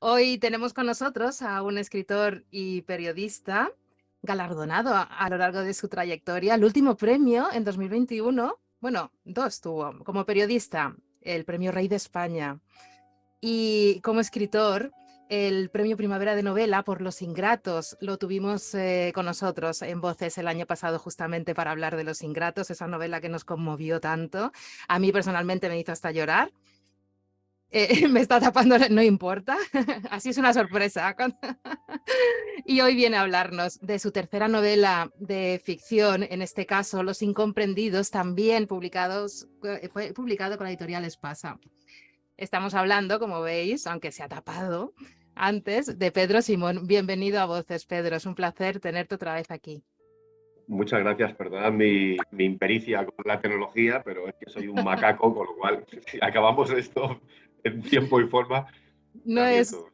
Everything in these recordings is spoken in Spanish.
Hoy tenemos con nosotros a un escritor y periodista galardonado a lo largo de su trayectoria. El último premio en 2021, bueno, dos tuvo. Como periodista, el Premio Rey de España, y como escritor, el Premio Primavera de Novela por Los Ingratos. Lo tuvimos con nosotros en Voces el año pasado justamente para hablar de Los Ingratos, esa novela que nos conmovió tanto. A mí personalmente me hizo hasta llorar. Me está tapando, no importa, así es una sorpresa. Y hoy viene a hablarnos de su tercera novela de ficción, en este caso Los Incomprendidos, también fue publicado con la editorial Espasa. Estamos hablando, como veis, aunque se ha tapado antes, de Pedro Simón. Bienvenido a Voces, Pedro, es un placer tenerte otra vez aquí. Muchas gracias, perdonad mi impericia con la tecnología, pero es que soy un macaco, con lo cual, si acabamos esto en tiempo y forma, No está bien es, todo.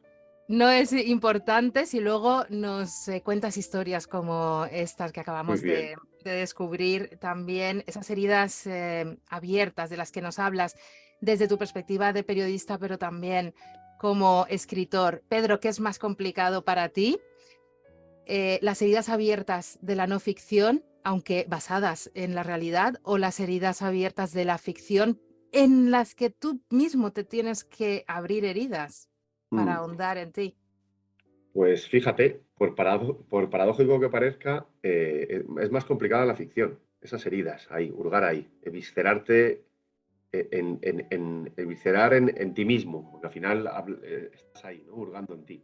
no es importante si luego nos cuentas historias como estas que Muy acabamos bien. de descubrir, también esas heridas abiertas de las que nos hablas desde tu perspectiva de periodista, pero también como escritor. Pedro, ¿qué es más complicado para ti? Las heridas abiertas de la no ficción, aunque basadas en la realidad, o las heridas abiertas de la ficción en las que tú mismo te tienes que abrir heridas para Mm. ahondar en ti. Pues fíjate, por paradójico que parezca, es más complicada la ficción. Esas heridas, ahí, hurgar ahí, viscerarte, viscerar en ti mismo, porque al final estás ahí, ¿no? Hurgando en ti.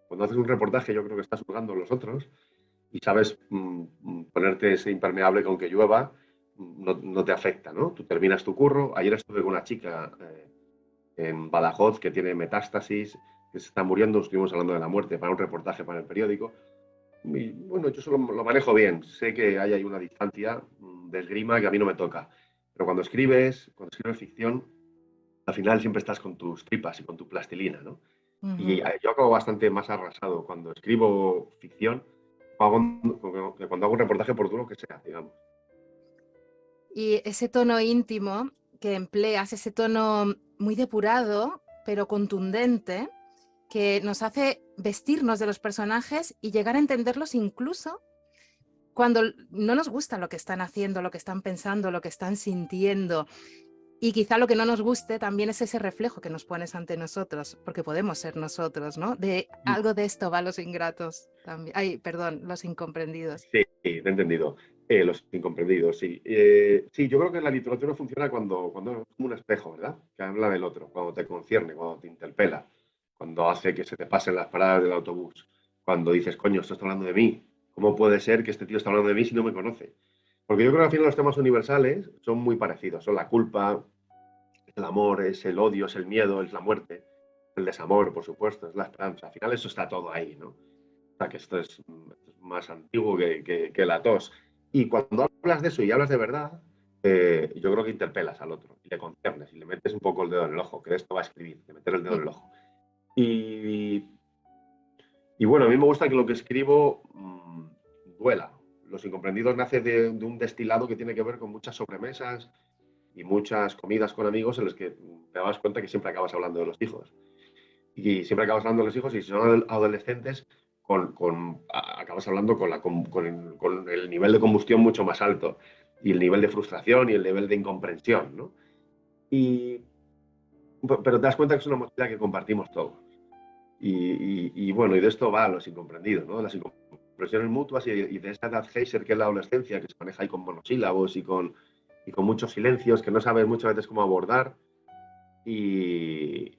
Cuando haces un reportaje, yo creo que estás hurgando en los otros y sabes ponerte ese impermeable con que llueva, no te afecta, ¿no? Tú terminas tu curro. Ayer estuve con una chica en Badajoz que tiene metástasis, que se está muriendo, estuvimos hablando de la muerte para un reportaje para el periódico. Y bueno, yo solo lo manejo bien, sé que hay ahí una distancia de esgrima que a mí no me toca, pero cuando escribes ficción, al final siempre estás con tus tripas y con tu plastilina, ¿no? Y Ujú. yo acabo bastante más arrasado cuando escribo ficción que cuando hago un reportaje, por duro que sea, digamos. Y ese tono íntimo que empleas, ese tono muy depurado, pero contundente, que nos hace vestirnos de los personajes y llegar a entenderlos incluso cuando no nos gusta lo que están haciendo, lo que están pensando, lo que están sintiendo. Y quizá lo que no nos guste también es ese reflejo que nos pones ante nosotros, porque podemos ser nosotros, ¿no? De algo de esto va Los Ingratos también. Ay, perdón, Los Incomprendidos. Sí, te he entendido. Los incomprendidos, sí. Sí, yo creo que la literatura funciona cuando es como un espejo, ¿verdad? Que habla del otro, cuando te concierne, cuando te interpela, cuando hace que se te pasen las paradas del autobús, cuando dices, coño, esto está hablando de mí. ¿Cómo puede ser que este tío está hablando de mí si no me conoce? Porque yo creo que al final los temas universales son muy parecidos. Son la culpa, el amor, es el odio, es el miedo, es la muerte, el desamor, por supuesto, es la esperanza. Al final eso está todo ahí, ¿no? O sea, que esto es más antiguo que la tos. Y cuando hablas de eso y hablas de verdad, yo creo que interpelas al otro y le concernes y le metes un poco el dedo en el ojo, que de esto va a escribir, de meter el dedo en el ojo. Y, y bueno, a mí me gusta que lo que escribo duela. Los Incomprendidos nace de un destilado que tiene que ver con muchas sobremesas y muchas comidas con amigos en las que te das cuenta que siempre acabas hablando de los hijos. Y siempre acabas hablando de los hijos y si son adolescentes, acabas hablando con el nivel de combustión mucho más alto y el nivel de frustración y el nivel de incomprensión, ¿no? Y, pero te das cuenta que es una mochila que compartimos todos. Y bueno, y de esto va Los Incomprendidos, ¿no? Las incomprensiones mutuas y de esta edad geyser que es la adolescencia, que se maneja ahí con monosílabos y con muchos silencios que no sabes muchas veces cómo abordar. Y,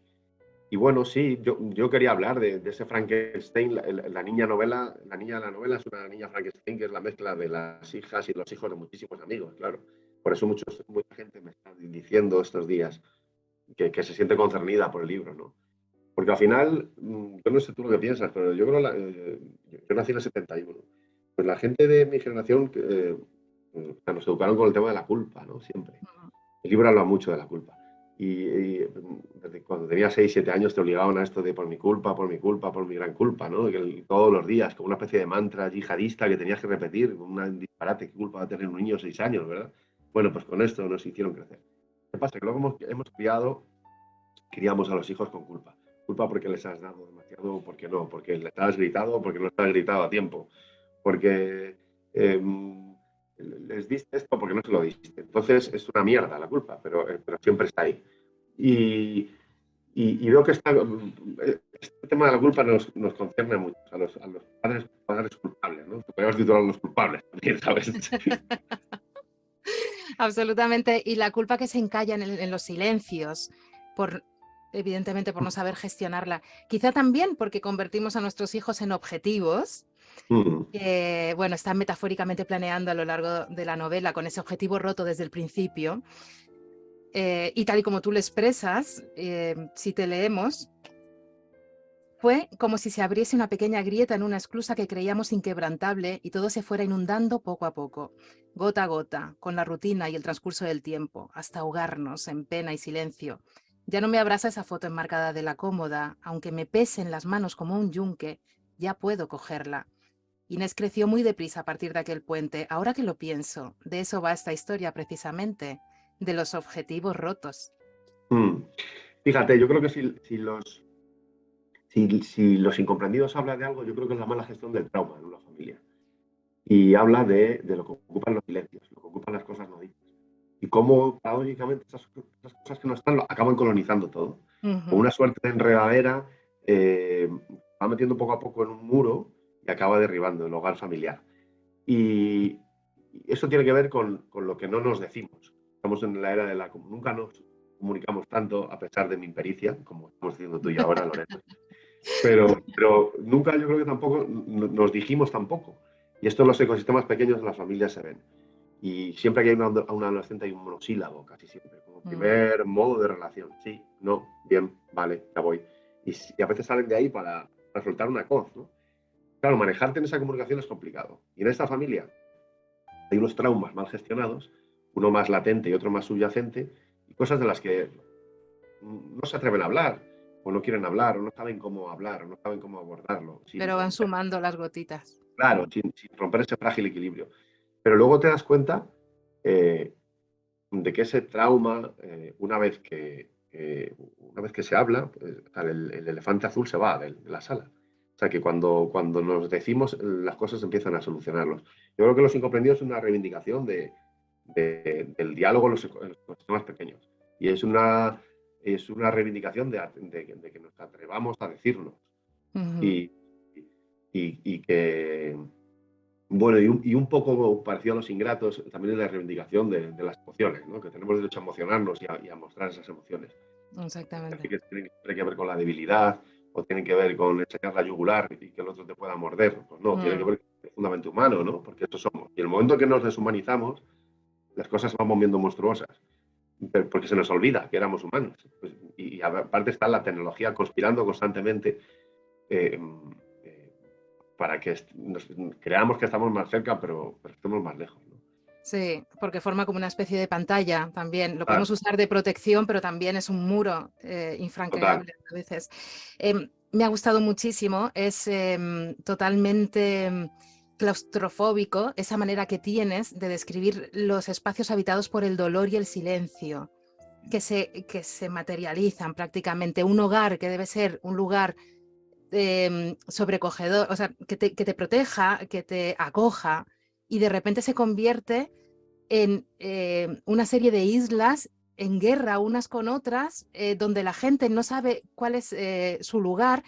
y bueno, sí, yo quería hablar de ese Frankenstein, la niña novela, la niña de la novela es una niña Frankenstein que es la mezcla de las hijas y los hijos de muchísimos amigos, claro. Por eso mucha gente me está diciendo estos días que se siente concernida por el libro, ¿no? Porque al final, yo no sé tú lo que piensas, pero yo creo, yo nací en el 71. Pues la gente de mi generación nos educaron con el tema de la culpa, ¿no? Siempre. El libro habla mucho de la culpa. Desde cuando tenía 6 7 años te obligaban a esto de por mi culpa, por mi culpa, por mi gran culpa, ¿no? Todos los días, como una especie de mantra yihadista que tenías que repetir, un disparate, ¿qué culpa va a tener un niño de 6 años, verdad? Bueno, pues con esto nos hicieron crecer. ¿Qué pasa? Que luego criamos a los hijos con culpa. culpa porque les has dado demasiado o porque no, porque les has gritado o porque no les has gritado a tiempo, porque les diste esto porque no se lo diste. Entonces es una mierda la culpa, pero siempre está ahí. Y, y veo que este tema de la culpa nos concierne mucho a los padres culpables, ¿no? Podríamos titular a los culpables también, ¿sabes? Absolutamente. Y la culpa que se encalla en los silencios, por, evidentemente por no saber gestionarla. Quizá también porque convertimos a nuestros hijos en objetivos que, bueno, están metafóricamente planeando a lo largo de la novela con ese objetivo roto desde el principio. Y tal y como tú lo expresas, si te leemos, fue como si se abriese una pequeña grieta en una esclusa que creíamos inquebrantable y todo se fuera inundando poco a poco, gota a gota, con la rutina y el transcurso del tiempo, hasta ahogarnos en pena y silencio. Ya no me abraza esa foto enmarcada de la cómoda, aunque me pese en las manos como un yunque, ya puedo cogerla. Inés creció muy deprisa a partir de aquel puente. Ahora que lo pienso, de eso va esta historia precisamente, de los objetivos rotos. Fíjate, yo creo que si los incomprendidos habla de algo, yo creo que es la mala gestión del trauma en una familia. Y habla de lo que ocupan los silencios, lo que ocupan las cosas no dichas. Y cómo, paradójicamente, esas cosas que no están acaban colonizando todo. Con una suerte de enredadera, va metiendo poco a poco en un muro y acaba derribando el hogar familiar. Y eso tiene que ver con lo que no nos decimos. Estamos en la era de la... Nunca nos comunicamos tanto, a pesar de mi impericia, como estamos diciendo tú y yo ahora, Lorena. Pero nunca yo creo que tampoco nos dijimos tampoco. Y esto en los ecosistemas pequeños de las familias se ven. Y siempre que hay un adolescente hay un monosílabo, casi siempre, como primer modo de relación. Sí, no, bien, vale, ya voy. Y a veces salen de ahí para soltar una coz, ¿no? Claro, manejarte en esa comunicación es complicado. Y en esta familia hay unos traumas mal gestionados, uno más latente y otro más subyacente, y cosas de las que no se atreven a hablar, o no quieren hablar, o no saben cómo hablar, o no saben cómo abordarlo. Pero van sumando las gotitas. Claro, sin romper ese frágil equilibrio. Pero luego te das cuenta de que ese trauma, una vez que se habla, pues, el elefante azul se va de la sala. O sea que cuando nos decimos, las cosas empiezan a solucionarlos. Yo creo que los incomprendidos es una reivindicación del diálogo en los ecosistemas pequeños. Y es una reivindicación de que nos atrevamos a decirnos. Y que, bueno, y un poco parecido a los ingratos, también es la reivindicación de las emociones, ¿no? Que tenemos derecho a emocionarnos y a mostrar esas emociones. Exactamente. Así que tienen que ver con la debilidad o tienen que ver con enseñar la yugular y que el otro te pueda morder. Pues no, tiene que ver con el fundamento humano, ¿no? Porque eso somos. Y el momento que nos deshumanizamos, las cosas se van moviendo monstruosas. Porque se nos olvida que éramos humanos. Pues, y aparte está la tecnología conspirando constantemente para que creamos que estamos más cerca, pero estemos más lejos, ¿no? Sí, porque forma como una especie de pantalla también. Lo Claro. podemos usar de protección, pero también es un muro infranqueable a veces. Me ha gustado muchísimo, es totalmente claustrofóbico esa manera que tienes de describir los espacios habitados por el dolor y el silencio, que se materializan prácticamente. Un hogar que debe ser un lugar sobrecogedor, o sea, que te proteja, que te acoja, y de repente se convierte en una serie de islas en guerra unas con otras, donde la gente no sabe cuál es su lugar,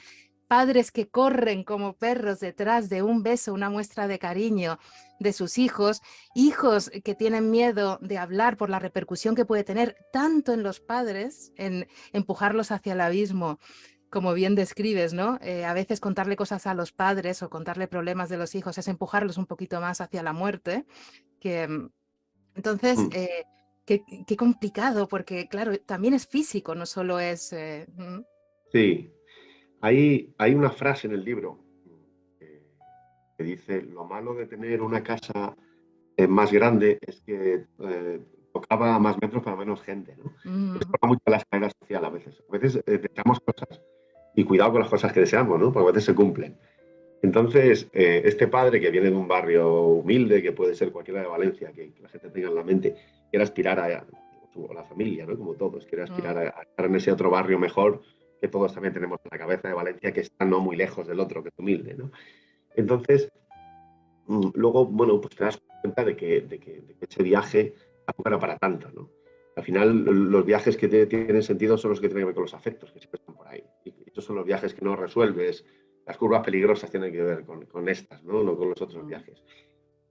padres que corren como perros detrás de un beso, una muestra de cariño de sus hijos, hijos que tienen miedo de hablar por la repercusión que puede tener tanto en los padres, en empujarlos hacia el abismo, como bien describes, ¿no? A veces contarle cosas a los padres o contarle problemas de los hijos es empujarlos un poquito más hacia la muerte, que entonces, qué complicado, porque claro, también es físico, no solo es... Sí, hay una frase en el libro que dice, lo malo de tener una casa más grande es que tocaba más metros para menos gente, ¿no? Esto va mucho a la escalera social a veces. A veces deseamos cosas y cuidado con las cosas que deseamos, ¿no? Porque a veces se cumplen. Entonces, este padre que viene de un barrio humilde, que puede ser cualquiera de Valencia, que la gente tenga en la mente, quiere aspirar a la familia, ¿no? Como todos, quiere aspirar a estar en ese otro barrio mejor que todos también tenemos en la cabeza de Valencia, que está no muy lejos del otro, que es humilde, ¿no? Entonces, luego, bueno, pues te das cuenta de que ese viaje tampoco era para tanto, ¿no? Al final, los viajes que tienen sentido son los que tienen que ver con los afectos, que siempre están por ahí. Y esos son los viajes que no resuelves. Las curvas peligrosas tienen que ver con estas, ¿no? No con los otros Mm. viajes.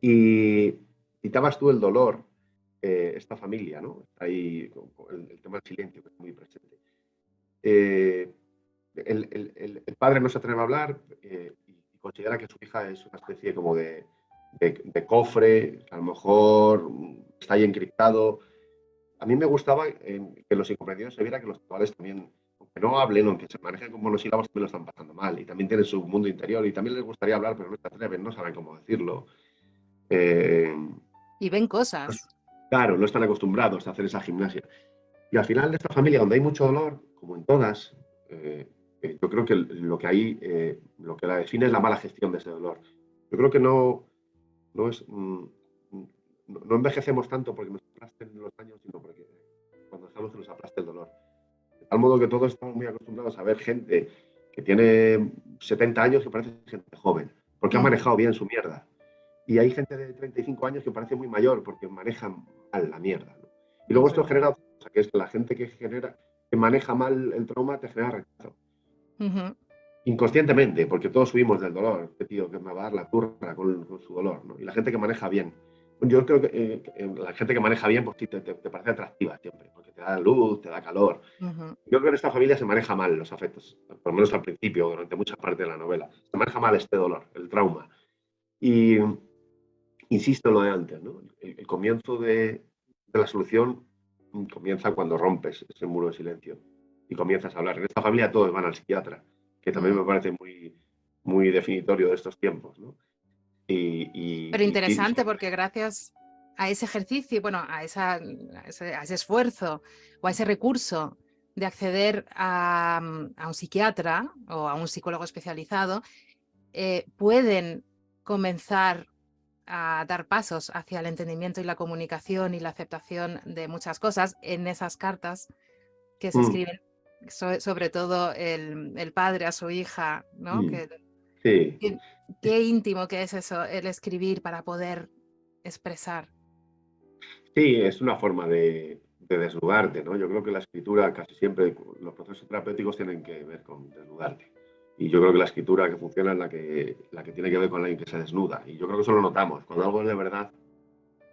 Y citabas tú el dolor, esta familia, ¿no? Está ahí con el tema del silencio, que es muy presente. Eh, el padre no se atreve a hablar y considera que su hija es una especie como de cofre, que a lo mejor está ahí encriptado. A mí me gustaba que en Los Incomprendidos se viera que los chavales también, aunque no hablen, aunque se manejen con monosílabos, también lo están pasando mal y también tienen su mundo interior y también les gustaría hablar, pero no se atreven, no saben cómo decirlo. Eh, Y ven cosas. claro, no están acostumbrados a hacer esa gimnasia. Y al final de esta familia, donde hay mucho dolor, como en todas, eh, yo creo que lo que hay, lo que la define es la mala gestión de ese dolor. Yo creo que no es, no envejecemos tanto porque nos aplasten los años, sino porque cuando dejamos que nos aplaste el dolor. De tal modo que todos estamos muy acostumbrados a ver gente que tiene 70 años que parece gente joven, porque ha Ujú. manejado bien su mierda. Y hay gente de 35 años que parece muy mayor porque maneja mal la mierda, ¿no? Y luego Es esto verdad. genera otra cosa, que es que la gente que maneja mal el trauma te genera rechazo. Ujú. Inconscientemente, porque todos subimos del dolor. Este tío que me va a dar la turra con su dolor, ¿no? Y la gente que maneja bien. Yo creo que la gente que maneja bien, pues sí, te parece atractiva siempre, porque te da luz, te da calor. Ujú. Yo creo que en esta familia se maneja mal los afectos, por lo menos al principio, durante mucha parte de la novela. Se maneja mal este dolor, el trauma. Y insisto en lo de antes, ¿no? El comienzo de la solución comienza cuando rompes ese muro de silencio y comienzas a hablar. En esta familia todos van al psiquiatra, que también Mm. me parece muy definitorio de estos tiempos, ¿no? Pero Y sí, interesante porque gracias a ese ejercicio, bueno, a ese esfuerzo o a ese recurso de acceder a un psiquiatra o a un psicólogo especializado, pueden comenzar a dar pasos hacia el entendimiento y la comunicación y la aceptación de muchas cosas en esas cartas que se mm, escriben, sobre todo el padre a su hija, ¿no? mm, sí, Qué, qué íntimo que es eso, el escribir para poder expresar. sí, es una forma de desnudarte, ¿no? Yo creo que la escritura casi siempre, los procesos terapéuticos tienen que ver con desnudarte. Y yo creo que la escritura que funciona es la que tiene que ver con alguien que se desnuda. Y yo creo que eso lo notamos. Cuando algo es de verdad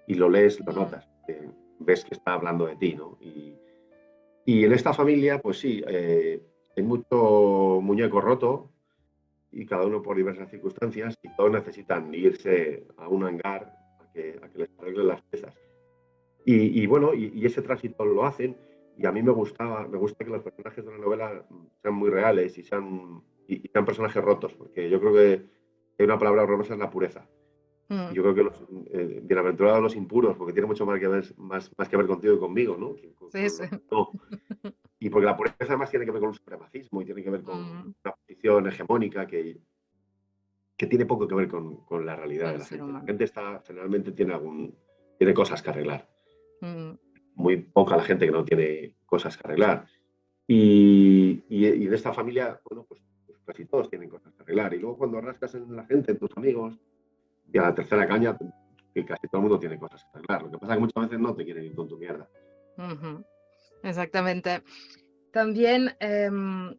y lo lees, lo Mm. notas. Ves que está hablando de ti, ¿no? Y en esta familia, pues sí, hay mucho muñeco roto y cada uno por diversas circunstancias y todos necesitan irse a un hangar a que les arreglen las piezas. Y bueno, y ese tránsito lo hacen y a mí me gusta que los personajes de la novela sean muy reales y sean personajes rotos, porque yo creo que hay una palabra horrorosa, es la pureza. Y Mm. yo creo que los bienaventurados los impuros, porque tiene mucho más que ver contigo y conmigo, ¿no? Que Sí, con sí. los que no. Y porque la pureza además tiene que ver con un supremacismo y tiene que ver con Mm. una posición hegemónica que tiene poco que ver con la realidad Con de el la ser gente. La humano. gente generalmente tiene cosas que arreglar. Mm. Muy poca la gente que no tiene cosas que arreglar. Y de esta familia, bueno, pues casi todos tienen cosas que arreglar. Y luego cuando rascas en la gente, en tus amigos, y a la tercera caña, que casi todo el mundo tiene cosas que arreglar. Lo que pasa es que muchas veces no te quieren ir con tu mierda. Ujú. Exactamente. También,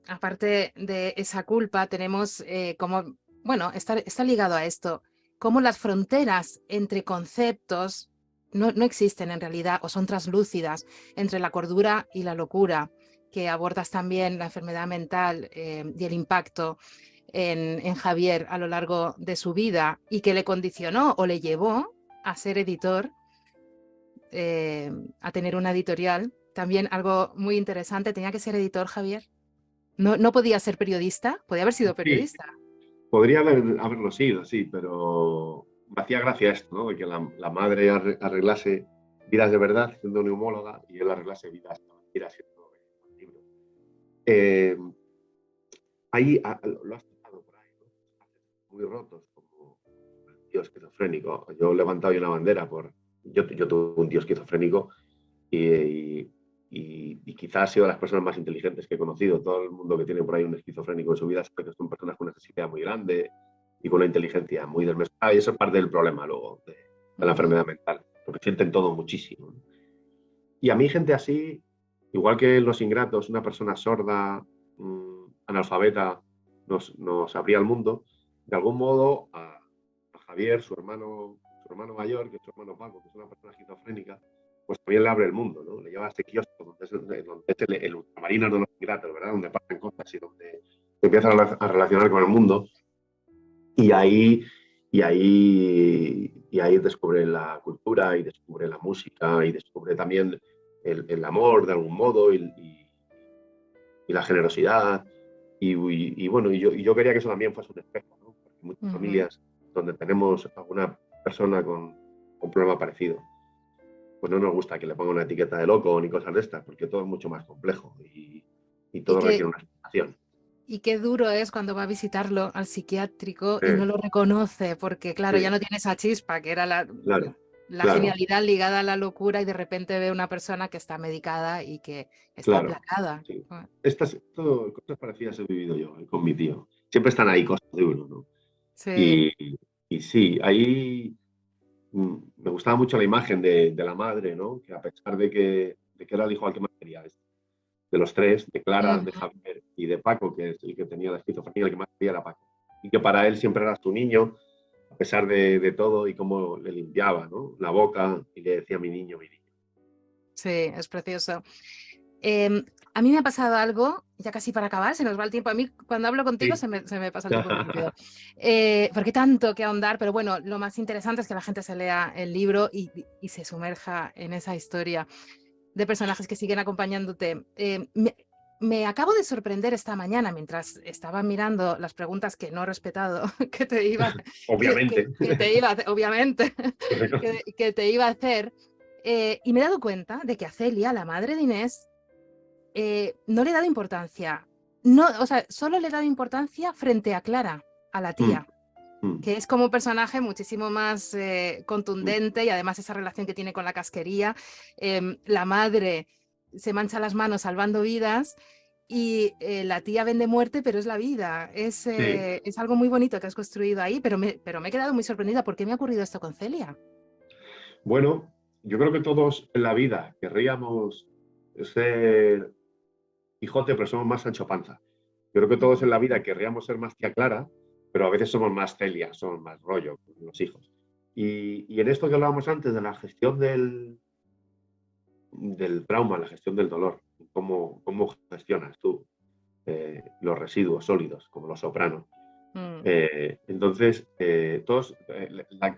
aparte de esa culpa, tenemos como, bueno, está ligado a esto, cómo las fronteras entre conceptos no existen en realidad o son translúcidas entre la cordura y la locura, que abordas también la enfermedad mental y el impacto en Javier a lo largo de su vida y que le condicionó o le llevó a ser editor, eh, a tener una editorial. También algo muy interesante, tenía que ser editor, Javier. No podía ser periodista, podía haber sido Sí, periodista. podría haberlo sido, sí, pero me hacía gracia esto, ¿no? De que la madre arreglase vidas de verdad siendo neumóloga y él arreglase vidas de mentira siendo libro. Eh, ahí lo has tocado por ahí, ¿no? Muy rotos, como el tío esquizofrénico. Yo he levantado hoy una bandera por. Yo tuve un tío esquizofrénico y y quizás ha sido de las personas más inteligentes que he conocido. Todo el mundo que tiene por ahí un esquizofrénico en su vida sabe que son personas con una sensibilidad muy grande y con una inteligencia muy desmesurada, y eso es parte del problema luego de la Ujú, enfermedad mental, porque sienten todo muchísimo, ¿no? Y a mí gente así, igual que Los Ingratos, una persona sorda, analfabeta, nos abría el mundo, de algún modo a Javier, su hermano mayor, que es su hermano Paco, que es una persona esquizofrénica, pues también le abre el mundo, ¿no? Le lleva a este kiosco donde es el ultramarino de Los Ingratos, ¿verdad? Donde pasan cosas y donde se empieza a relacionar con el mundo. Y ahí, y ahí descubre la cultura y descubre la música y descubre también el amor de algún modo y la generosidad. Bueno, y yo quería que eso también fuese un espejo, ¿no? Porque muchas ujú. familias donde tenemos alguna persona con un problema parecido, pues no nos gusta que le ponga una etiqueta de loco ni cosas de estas, porque todo es mucho más complejo y Y todo requiere qué, una explicación. y qué duro es cuando va a visitarlo al psiquiátrico y no Sí, lo reconoce, porque claro, ya sí, no tiene esa chispa, que era claro, la claro, genialidad ligada a la locura, y de repente ve una persona que está medicada y que está claro. aplacada. Sí. Ah, Cosas parecidas he vivido yo con mi tío. Siempre están ahí cosas de uno, ¿no? sí. Y, y sí, ahí me gustaba mucho la imagen de la madre, ¿no? Que a pesar de que era el hijo al que más quería, de los tres, de Clara, de Ujú. Javier y de Paco, que es el que tenía la esquizofrenia, el que más quería era Paco. Y que para él siempre era su niño, a pesar de todo, y cómo le limpiaba, ¿no? La boca y le decía mi niño, mi niño. Sí, es precioso. Em, a mí me ha pasado algo, ya casi para acabar, se nos va el tiempo. A mí cuando hablo contigo Sí. se me pasa el tiempo muy rápido. Porque hay tanto que ahondar, pero bueno, lo más interesante es que la gente se lea el libro y se sumerja en esa historia de personajes que siguen acompañándote. Me acabo de sorprender esta mañana mientras estaba mirando las preguntas que no he respetado, que te iba, Obviamente. que te iba a hacer, obviamente, que te iba a hacer. Y me he dado cuenta de que a Celia, la madre de Inés, no le he dado importancia. No, o sea, solo le he dado importancia frente a Clara, a la Mm, tía, mm, que es como un personaje muchísimo más mm. contundente, y además esa relación que tiene con la casquería. La madre se mancha las manos salvando vidas, y la tía vende muerte, pero es la vida. Sí. Es algo muy bonito que has construido ahí, pero me he quedado muy sorprendida. ¿Por qué me ha ocurrido esto con Celia? Bueno, yo creo que todos en la vida querríamos ser Quijote, pero somos más Sancho Panza. Yo creo que todos en Ujú, la vida querríamos ser más tía Clara, pero a veces somos más Celia, somos más rollo con los hijos. Y en esto que hablábamos antes de la gestión del trauma, la gestión del dolor, cómo gestionas tú los residuos sólidos, como los sopranos. mm, Entonces,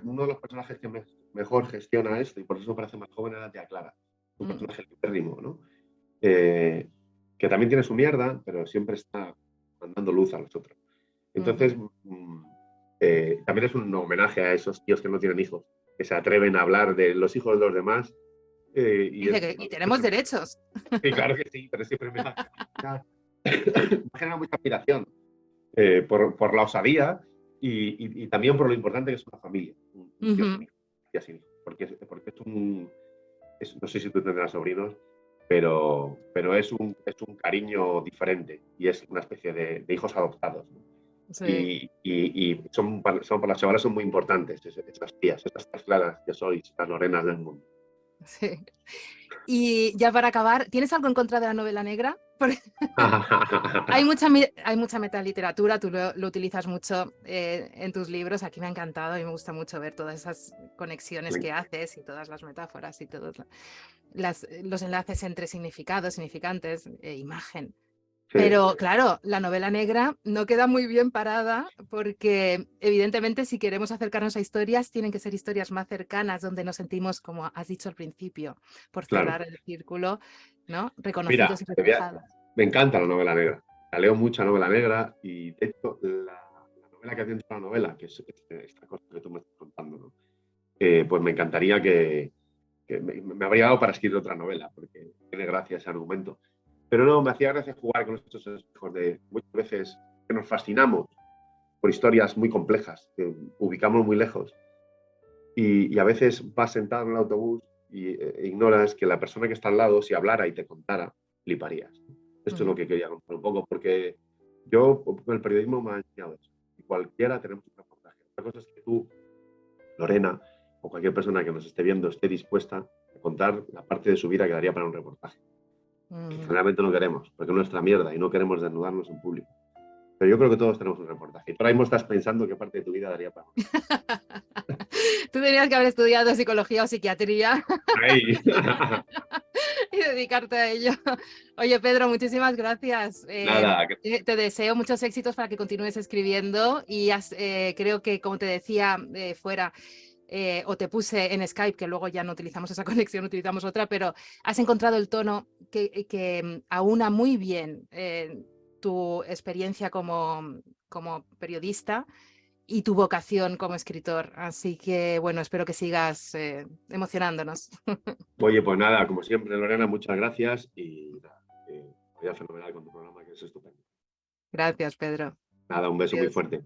uno de los personajes que mejor gestiona esto, y por eso parece más joven, es la tía Clara. Un mm, personaje libérrimo, ¿no? Eh, que también tiene su mierda, pero siempre está mandando luz a los otros. Entonces, ujú. también es un homenaje a esos tíos que no tienen hijos, que se atreven a hablar de los hijos de los demás. Y Dice es, que y tenemos derechos. sí, claro que sí, pero siempre me genera mucha admiración por la osadía y también por lo importante que es una familia, un tío sin Ujú. hijos, tía sin hijos, porque no sé si tú tendrás sobrinos, pero es un cariño diferente y es una especie de hijos adoptados, ¿no? Sí. Y son para las chavalas son muy importantes esas tías, esas claras que sois, las Lorenas del mundo. Sí. Y ya para acabar, ¿tienes algo en contra de la novela negra? Porque hay mucha metaliteratura, tú lo utilizas mucho en tus libros. Aquí me ha encantado y me gusta mucho ver todas esas conexiones que haces y todas las metáforas y todos los enlaces entre significados, significantes, imagen. Sí, Pero claro, la novela negra no queda muy bien parada, porque evidentemente si queremos acercarnos a historias, tienen que ser historias más cercanas, donde nos sentimos, como has dicho al principio, por claro. cerrar el círculo, ¿no? Mira, Reconocidos y reflejados. me encanta la novela negra. La leo mucha novela negra y de hecho la novela que tiene la novela, que es esta cosa que tú me estás contando, ¿no? Pues me encantaría que me habría dado para escribir otra novela, porque tiene gracia ese argumento. Pero no, me hacía gracia jugar con estos espejos de muchas veces que nos fascinamos por historias muy complejas, que ubicamos muy lejos, y a veces vas sentado en el autobús ignoras que la persona que está al lado, si hablara y te contara, fliparías. Esto es lo Ujú. que quería contar un poco, porque yo, con el periodismo me ha enseñado eso. Y cualquiera tenemos un reportaje. Otra cosa es que tú, Lorena, o cualquier persona que nos esté viendo esté dispuesta a contar la parte de su vida que daría para un reportaje. Que Ujú. generalmente no queremos, porque es nuestra mierda y no queremos desnudarnos en público. Pero yo creo que todos tenemos un reportaje. Y tú ahora mismo estás pensando qué parte de tu vida daría para un reportaje. Tú tenías que haber estudiado psicología o psiquiatría Ahí. y dedicarte a ello. Oye, Pedro, muchísimas gracias. Nada, Te deseo muchos éxitos para que continúes escribiendo y creo que, como te decía fuera, o te puse en Skype, que luego ya no utilizamos esa conexión, utilizamos otra, pero has encontrado el tono que aúna muy bien tu experiencia como periodista y tu vocación como escritor. Así que, bueno, espero que sigas emocionándonos. oye, pues nada, como siempre, Lorena, muchas gracias y nada, vaya fenomenal con tu programa, que es estupendo. Gracias, Pedro. Nada, un beso muy Adiós. fuerte.